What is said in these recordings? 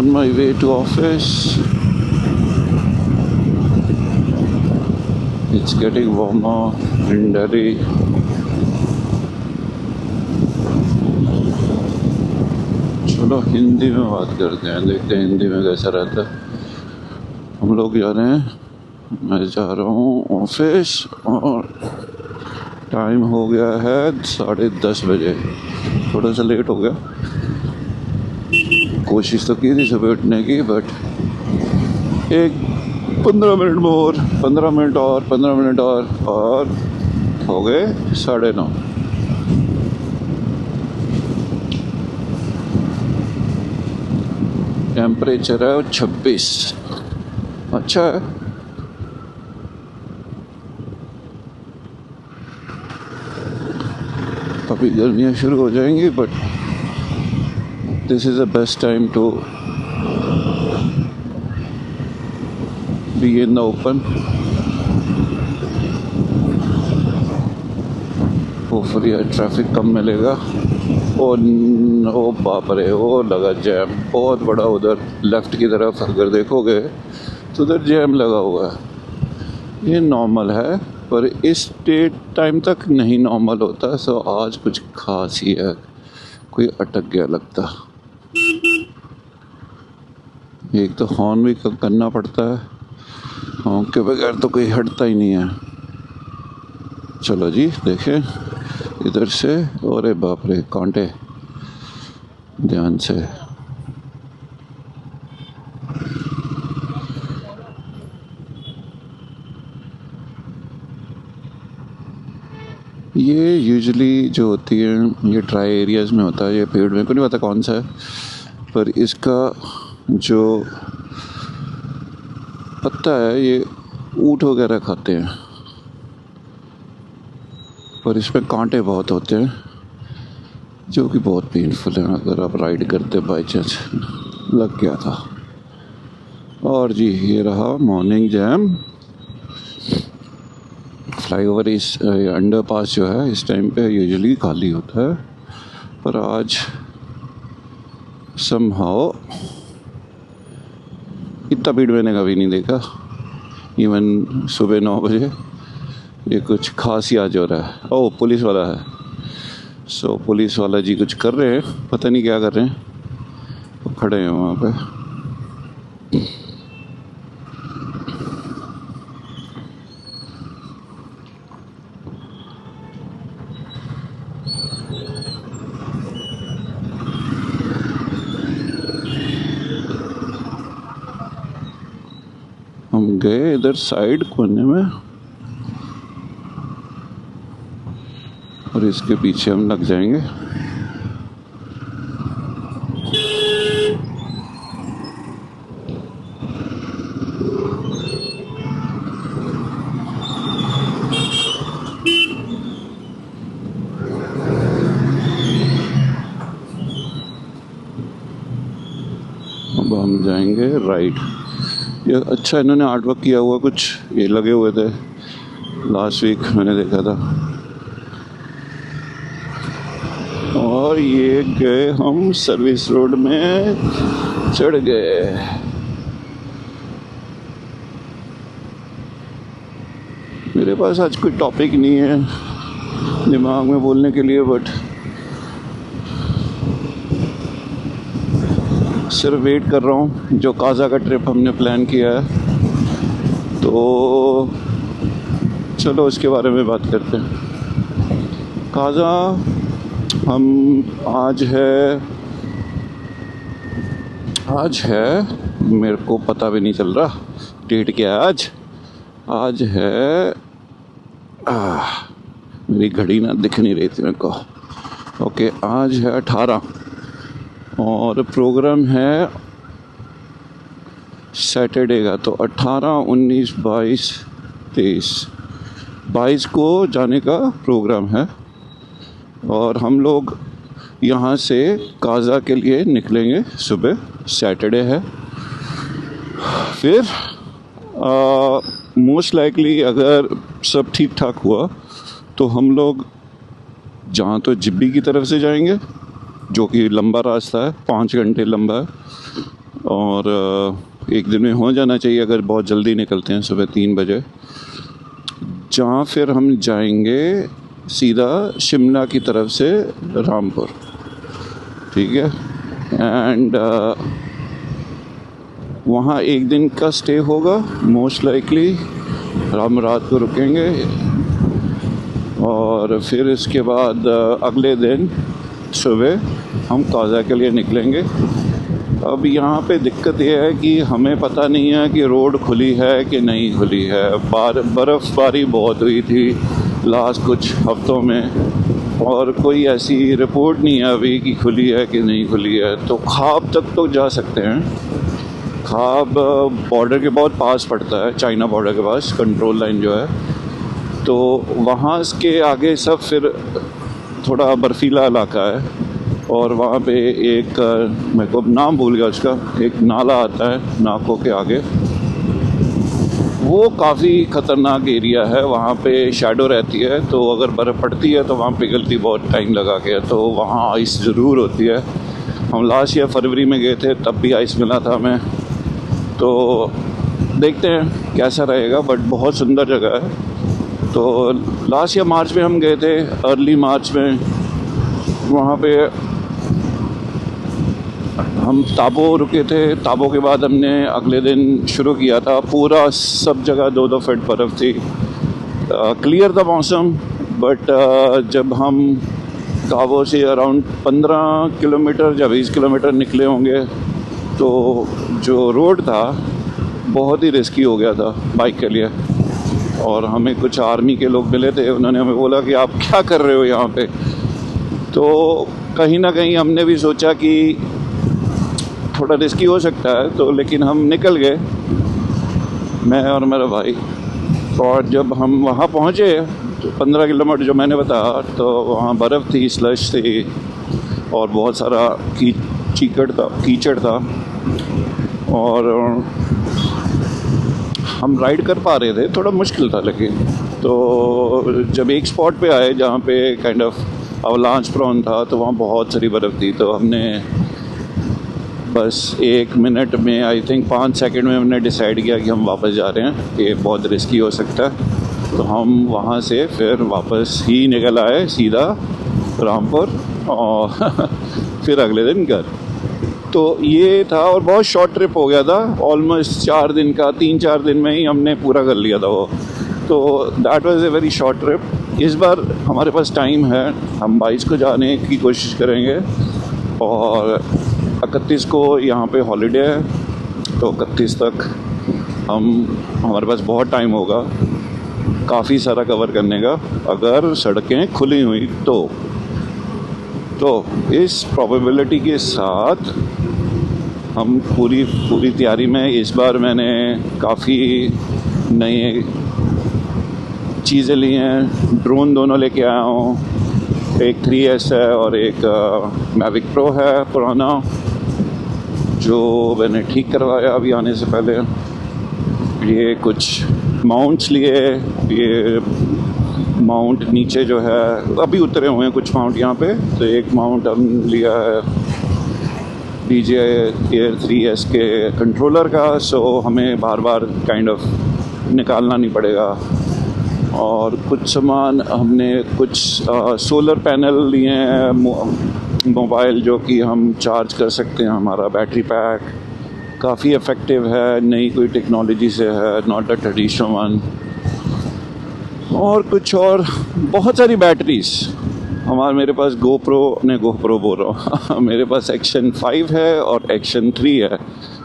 on my way to office. It's getting warmer in Delhi. चलो हिंदी में बात करते हैं, देखते हैं हिंदी में कैसा रहता है। हम लोग जा रहे हैं, मैं जा रहा हूँ ऑफिस और टाइम हो गया है 10:30 बजे। थोड़ा सा लेट हो गया, कोशिश तो की थी सुबह उठने की, बट एक 15 मिनट और 15 मिनट और हो गए 9:30। टेम्परेचर है 26, अच्छा है। अभी गर्मियाँ शुरू हो जाएंगी, but this is the best time to be in the open. Hopefully traffic कम मिलेगा। ओ बाप रे, वो लगा जैम बहुत बड़ा उधर लेफ्ट की तरफ, अगर देखोगे तो उधर जैम लगा हुआ है। ये नॉर्मल है, पर इस टाइम तक नहीं नॉर्मल होता। सो आज कुछ खास ही है, कोई अटक गया लगता। एक तो हॉर्न भी करना पड़ता है, हॉर्न के बगैर तो कोई हटता ही नहीं है। चलो जी देखें इधर से, अरे बाप रे कांटे, ध्यान से। ये यूजुअली जो होती है ये ड्राई एरियाज़ में होता है। ये पेड़ मेरे को नहीं पता कौन सा है, पर इसका जो पत्ता है ये ऊँट वगैरह खाते हैं, पर इसमें कांटे बहुत होते हैं जो कि बहुत पेनफुल है अगर आप राइड करते बाई चांस लग गया था। और जी ये रहा मॉर्निंग जैम। फ्लाईओवर इस अंडरपास जो है इस टाइम पे यूजुअली खाली होता है, पर आज समहाउ इतना भीड़ मैंने कभी नहीं देखा। इवन सुबह 9 बजे ये कुछ खास ही आज हो रहा है। ओह पुलिस वाला है। सो पुलिस वाला जी कुछ कर रहे हैं, पता नहीं क्या कर रहे हैं, तो खड़े हैं वहाँ पे। हम गए इधर साइड कोने में और इसके पीछे हम लग जाएंगे। अब हम जाएंगे राइट। ये अच्छा इन्होंने आर्ट वर्क किया हुआ, कुछ ये लगे हुए थे लास्ट वीक मैंने देखा था। और ये गए हम सर्विस रोड में चढ़ गए। मेरे पास आज कोई टॉपिक नहीं है दिमाग में बोलने के लिए, बट सिर्फ वेट कर रहा हूँ। जो काजा का ट्रिप हमने प्लान किया है, तो चलो उसके बारे में बात करते हैं। काजा हम आज है मेरे को पता भी नहीं चल रहा डेट क्या है आज है मेरी घड़ी ना दिख नहीं रही थी मेरे को। ओके आज है 18 और प्रोग्राम है सैटरडे का, तो 18, 19, 22, 23 को जाने का प्रोग्राम है। और हम लोग यहाँ से काजा के लिए निकलेंगे सुबह, सैटरडे है। फिर मोस्ट लाइकली अगर सब ठीक ठाक हुआ तो हम लोग जहाँ तो जिब्बी की तरफ से जाएंगे, जो कि लंबा रास्ता है, 5 घंटे लंबा है। और एक दिन में हो जाना चाहिए अगर बहुत जल्दी निकलते हैं सुबह 3 बजे, जहाँ फिर हम जाएंगे सीधा शिमला की तरफ से रामपुर, ठीक है। एंड वहाँ एक दिन का स्टे होगा मोस्ट लाइकली, हम रात को रुकेंगे और फिर इसके बाद अगले दिन सुबह हम काजा के लिए निकलेंगे। अब यहाँ पे दिक्कत ये है कि हमें पता नहीं है कि रोड खुली है कि नहीं खुली है। बर्फ़बारी बहुत हुई थी लास्ट कुछ हफ्तों में और कोई ऐसी रिपोर्ट नहीं है अभी कि खुली है कि नहीं खुली है। तो ख्वाब तक तो जा सकते हैं। ख्वाब बॉर्डर के बहुत पास पड़ता है, चाइना बॉर्डर के पास कंट्रोल लाइन जो है, तो वहाँ के आगे सब फिर थोड़ा बर्फीला इलाका है और वहाँ पे एक मेरे को नाम भूल गया उसका, एक नाला आता है नाकों के आगे, वो काफ़ी ख़तरनाक एरिया है। वहाँ पे शैडो रहती है, तो अगर बर्फ़ पड़ती है तो वहाँ पिघलती बहुत टाइम लगा के, तो वहाँ आइस ज़रूर होती है। हम लास्ट ईयर फरवरी में गए थे, तब भी आइस मिला था हमें, तो देखते हैं कैसा रहेगा, बट बहुत सुंदर जगह है। तो लास्ट ईयर मार्च में हम गए थे, अर्ली मार्च में। वहाँ पे हम ताबो रुके थे, ताबो के बाद हमने अगले दिन शुरू किया था। पूरा सब जगह 2-2 फीट बर्फ़ थी, क्लियर था मौसम, बट जब हम ताबो से अराउंड 15 किलोमीटर या 20 किलोमीटर निकले होंगे तो जो रोड था बहुत ही रिस्की हो गया था बाइक के लिए। और हमें कुछ आर्मी के लोग मिले थे, उन्होंने हमें बोला कि आप क्या कर रहे हो यहाँ पे। तो कहीं ना कहीं हमने भी सोचा कि थोड़ा रिस्की हो सकता है, तो लेकिन हम निकल गए, मैं और मेरा भाई। और जब हम वहाँ पहुँचे तो 15 किलोमीटर जो मैंने बताया, तो वहाँ बर्फ़ थी, स्लश थी और बहुत सारा कीचड़ था और हम राइड कर पा रहे थे, थोड़ा मुश्किल था लेकिन। तो जब एक स्पॉट पे आए जहाँ पे काइंड ऑफ अवलांच प्रोन था, तो वहाँ बहुत सारी बर्फ़ थी, तो हमने बस 1 मिनट में, आई थिंक 5 सेकंड में हमने डिसाइड किया कि हम वापस जा रहे हैं, ये बहुत रिस्की हो सकता है। तो हम वहाँ से फिर वापस ही निकल आए सीधा रामपुर और फिर अगले दिन घर। तो ये था और बहुत शॉर्ट ट्रिप हो गया था, ऑलमोस्ट 4 दिन का, 3-4 दिन में ही हमने पूरा कर लिया था वो। तो that was a very short trip. इस बार हमारे पास टाइम है, हम 22 को जाने की कोशिश करेंगे और 31 को यहाँ पे हॉलीडे है, तो 31 तक हमारे पास बहुत टाइम होगा काफ़ी सारा कवर करने का, अगर सड़कें खुली हुई तो इस प्रोबेबिलिटी के साथ हम पूरी तैयारी में। इस बार मैंने काफ़ी नई चीज़ें ली हैं, ड्रोन दोनों लेके आया हूँ, एक 3S है और एक मैविक प्रो है पुराना, जो मैंने ठीक करवाया अभी आने से पहले। ये कुछ माउंट्स लिए, ये माउंट नीचे जो है अभी उतरे हुए हैं कुछ माउंट यहाँ पे, तो एक माउंट हम लिया है DJI Air 3S के कंट्रोलर का, सो हमें बार बार काइंड ऑफ निकालना नहीं पड़ेगा। और कुछ सामान हमने कुछ सोलर पैनल लिए हैं, मोबाइल जो कि हम चार्ज कर सकते हैं, हमारा बैटरी पैक काफ़ी इफ़ेक्टिव है, नई कोई टेक्नोलॉजी से है, नॉट अ ट्रेडिशनल वन। और कुछ और बहुत सारी बैटरीज़ मेरे पास गोप्रो बोल रहा हूँ मेरे पास एक्शन 5 है और एक्शन 3 है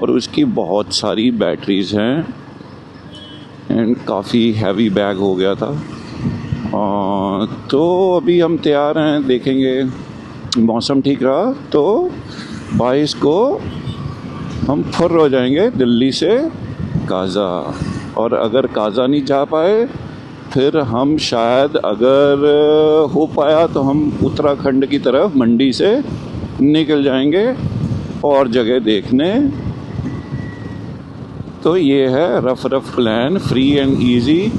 और उसकी बहुत सारी बैटरीज़ हैं एंड काफ़ी हैवी बैग हो गया था। तो अभी हम तैयार हैं, देखेंगे मौसम ठीक रहा तो 22 को हम फुर हो जाएंगे दिल्ली से काजा। और अगर काजा नहीं जा पाए फिर हम शायद, अगर हो पाया तो हम उत्तराखंड की तरफ मंडी से निकल जाएंगे और जगह देखने। तो ये है rough plan, free and easy.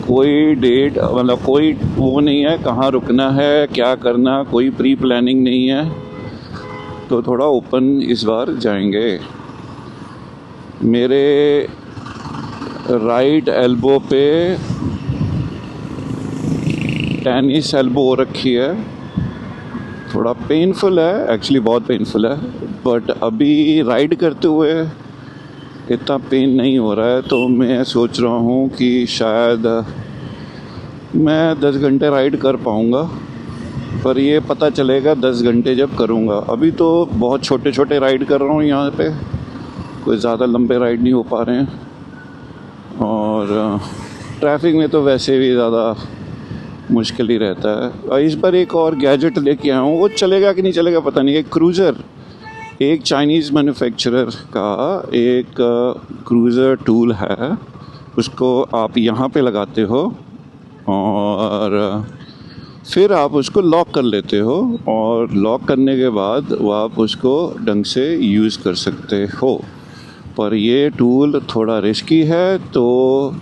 कोई डेट मतलब कोई वो नहीं है कहाँ रुकना है क्या करना, कोई प्री प्लानिंग नहीं है। तो थोड़ा ओपन इस बार जाएंगे। मेरे राइट एल्बो पे टेनिस एल्बो हो रखी है, थोड़ा पेनफुल है, एक्चुअली बहुत पेनफुल है, बट अभी राइड करते हुए इतना पेन नहीं हो रहा है। तो मैं सोच रहा हूँ कि शायद मैं 10 घंटे राइड कर पाऊँगा, पर ये पता चलेगा 10 घंटे जब करूँगा। अभी तो बहुत छोटे छोटे राइड कर रहा हूँ यहाँ पे, कोई ज़्यादा लंबे राइड नहीं हो पा रहे हैं। और ट्रैफिक में तो वैसे भी ज़्यादा मुश्किल ही रहता है। और इस बार एक और गैजेट लेके आया हूँ, वो चलेगा कि नहीं चलेगा पता नहीं। एक क्रूज़र, एक चाइनीज़ मैन्युफैक्चरर का एक क्रूज़र टूल है, उसको आप यहाँ पे लगाते हो और फिर आप उसको लॉक कर लेते हो, और लॉक करने के बाद वो आप उसको ढंग से यूज़ कर सकते हो। पर ये टूल थोड़ा रिस्की है, तो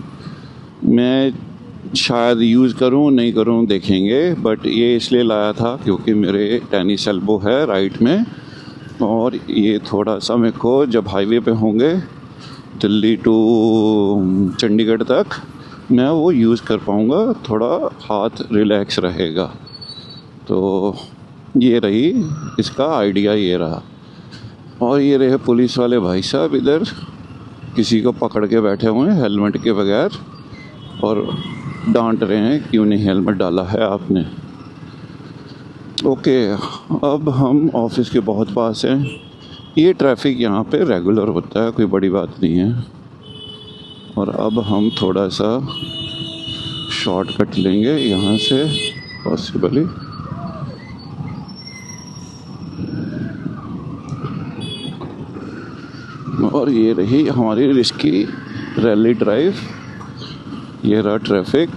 मैं शायद यूज़ करूँ नहीं करूँ देखेंगे। बट ये इसलिए लाया था क्योंकि मेरे टेनिस एल्बो है राइट में, और ये थोड़ा सा मेरे को जब हाईवे पे होंगे दिल्ली टू चंडीगढ़ तक मैं वो यूज़ कर पाऊँगा, थोड़ा हाथ रिलैक्स रहेगा। तो ये रही इसका आइडिया, ये रहा। और ये रहे पुलिस वाले भाई साहब इधर किसी को पकड़ के बैठे हुए हैं हेलमेट के बगैर, और डांट रहे हैं क्यों नहीं हेलमेट डाला है आपने। ओके, अब हम ऑफिस के बहुत पास हैं। ये ट्रैफिक यहाँ पे रेगुलर होता है, कोई बड़ी बात नहीं है। और अब हम थोड़ा सा शॉर्टकट लेंगे यहाँ से पॉसिबली। और ये रही हमारी रिस्की रैली ड्राइव, ये रहा ट्रैफिक।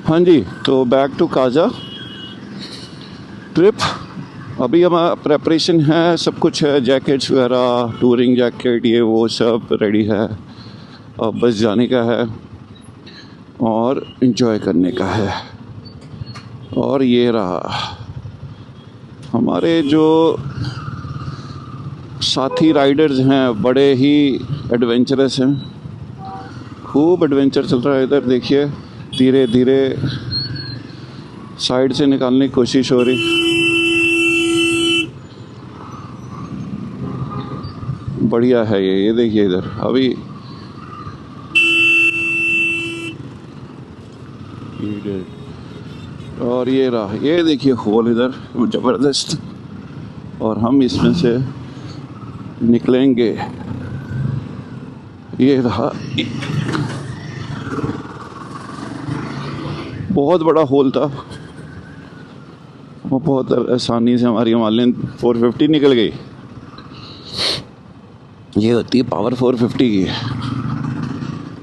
हाँ जी, तो बैक टू काजा ट्रिप। अभी हमारा प्रेपरेशन है, सब कुछ है, जैकेट्स वगैरह, टूरिंग जैकेट, ये वो सब रेडी है। अब बस जाने का है और एंजॉय करने का है। और ये रहा हमारे जो साथी राइडर्स हैं, बड़े ही एडवेंचरस हैं, खूब एडवेंचर चल रहा है इधर। देखिए धीरे धीरे साइड से निकालने की कोशिश हो रही, बढ़िया है ये देखिए इधर अभी और ये रहा, ये देखिए होल इधर ज़बरदस्त, और हम इसमें से निकलेंगे। ये रहा, बहुत बड़ा होल था, वो बहुत आसानी से हमारी हिमालयन 450 निकल गई। ये होती है पावर 450 की।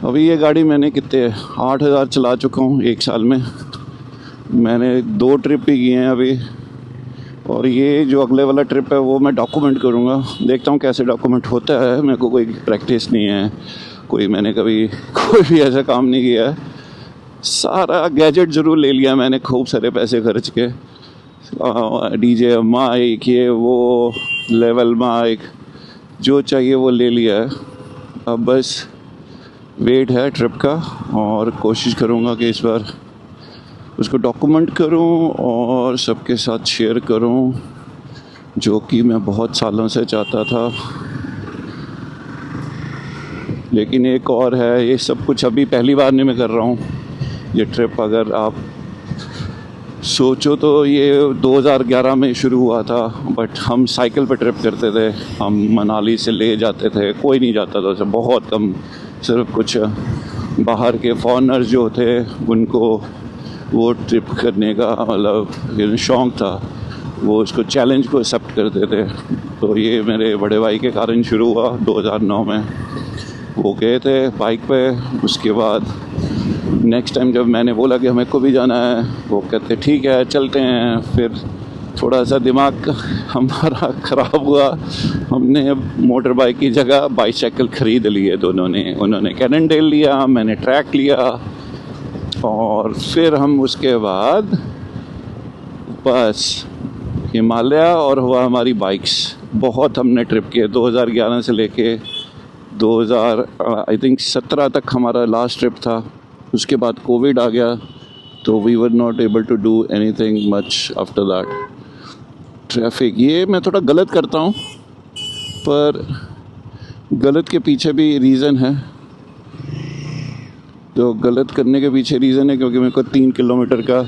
अभी ये गाड़ी मैंने कितने 8,000 चला चुका हूँ एक साल में। मैंने 2 ट्रिप भी किए हैं अभी, और ये जो अगले वाला ट्रिप है वो मैं डॉक्यूमेंट करूँगा। देखता हूँ कैसे डॉक्यूमेंट होता है, मेरे को कोई प्रैक्टिस नहीं है, कोई भी ऐसा काम नहीं किया है। सारा गैजेट ज़रूर ले लिया मैंने, खूब सारे पैसे खर्च के, डीजे माइक, ये वो लेवल माइक, जो चाहिए वो ले लिया है। अब बस वेट है ट्रिप का, और कोशिश करूँगा कि इस बार उसको डॉक्यूमेंट करूँ और सबके साथ शेयर करूँ, जो कि मैं बहुत सालों से चाहता था। लेकिन एक और है, ये सब कुछ अभी पहली बार नहीं मैं कर रहा हूँ। ये ट्रिप अगर आप सोचो तो ये 2011 में शुरू हुआ था, बट हम साइकिल पर ट्रिप करते थे। हम मनाली से ले जाते थे, कोई नहीं जाता था, बहुत कम, सिर्फ कुछ बाहर के फॉरेनर्स जो थे उनको वो ट्रिप करने का मतलब शौक़ था, वो उसको चैलेंज को एक्सेप्ट करते थे। तो ये मेरे बड़े भाई के कारण शुरू हुआ 2009 में। वो गए थे बाइक पे, उसके बाद नेक्स्ट टाइम जब मैंने बोला कि हमें को भी जाना है, वो कहते ठीक है चलते हैं। फिर थोड़ा सा दिमाग हमारा ख़राब हुआ, हमने मोटर बाइक की जगह बाईसाइकिल ख़रीद ली है दोनों ने। उन्होंने कैननडेल लिया, मैंने ट्रैक लिया, और फिर हम उसके बाद बस हिमालय और हुआ हमारी बाइक्स। बहुत हमने ट्रिप किए 2011 से लेके 2000 आई थिंक 17 तक हमारा लास्ट ट्रिप था। उसके बाद कोविड आ गया तो we were not able to do anything much after that. Traffic ये मैं थोड़ा गलत करता हूँ, पर गलत के पीछे भी रीज़न है। तो गलत करने के पीछे रीज़न है क्योंकि मेरे को 3 किलोमीटर का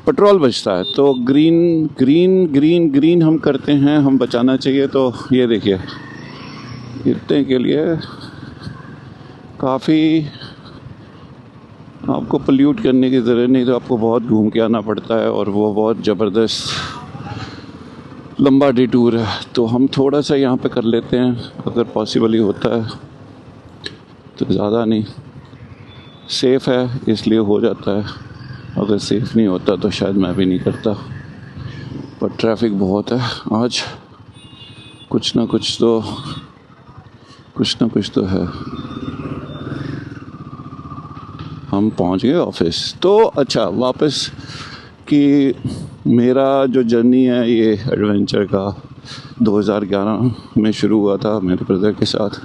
पेट्रोल बचता है। तो ग्रीन ग्रीन ग्रीन ग्रीन हम करते हैं, हम बचाना चाहिए। तो ये देखिए, इतने के लिए काफ़ी आपको पोल्यूट करने की ज़रूरत नहीं, तो आपको बहुत घूम के आना पड़ता है और वो बहुत ज़बरदस्त लंबा डिटूर है। तो हम थोड़ा सा यहाँ पे कर लेते हैं, अगर पॉसिबल ही होता है तो, ज़्यादा नहीं। सेफ़ है इसलिए हो जाता है, अगर सेफ़ नहीं होता तो शायद मैं भी नहीं करता। पर ट्रैफिक बहुत है आज, कुछ ना कुछ तो है। हम पहुंच गए ऑफिस। तो अच्छा, वापस कि मेरा जो जर्नी है ये एडवेंचर का 2011 में शुरू हुआ था मेरे ब्रदर के साथ।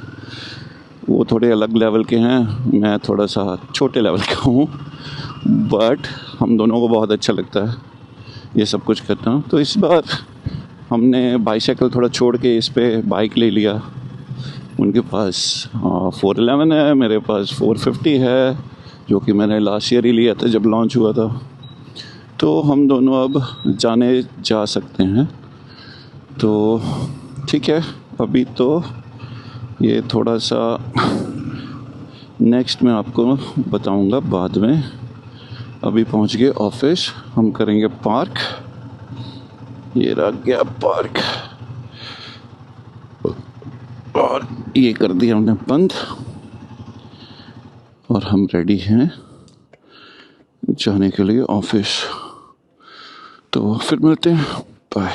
वो थोड़े अलग लेवल के हैं, मैं थोड़ा सा छोटे लेवल का हूँ, बट हम दोनों को बहुत अच्छा लगता है ये सब कुछ करना। तो इस बार हमने बाइसाइकिल थोड़ा छोड़ के इस पे बाइक ले लिया। उनके पास 411 है, मेरे पास 450 है, जो कि मैंने लास्ट ईयर ही लिया था जब लॉन्च हुआ था। तो हम दोनों अब जा सकते हैं। तो ठीक है, अभी तो ये थोड़ा सा नेक्स्ट मैं आपको बताऊंगा बाद में। अभी पहुंच गए ऑफिस, हम करेंगे पार्क। ये रह गया पार्क और ये कर दिया हमने बंद और हम रेडी हैं जाने के लिए ऑफिस। तो फिर मिलते हैं, बाय।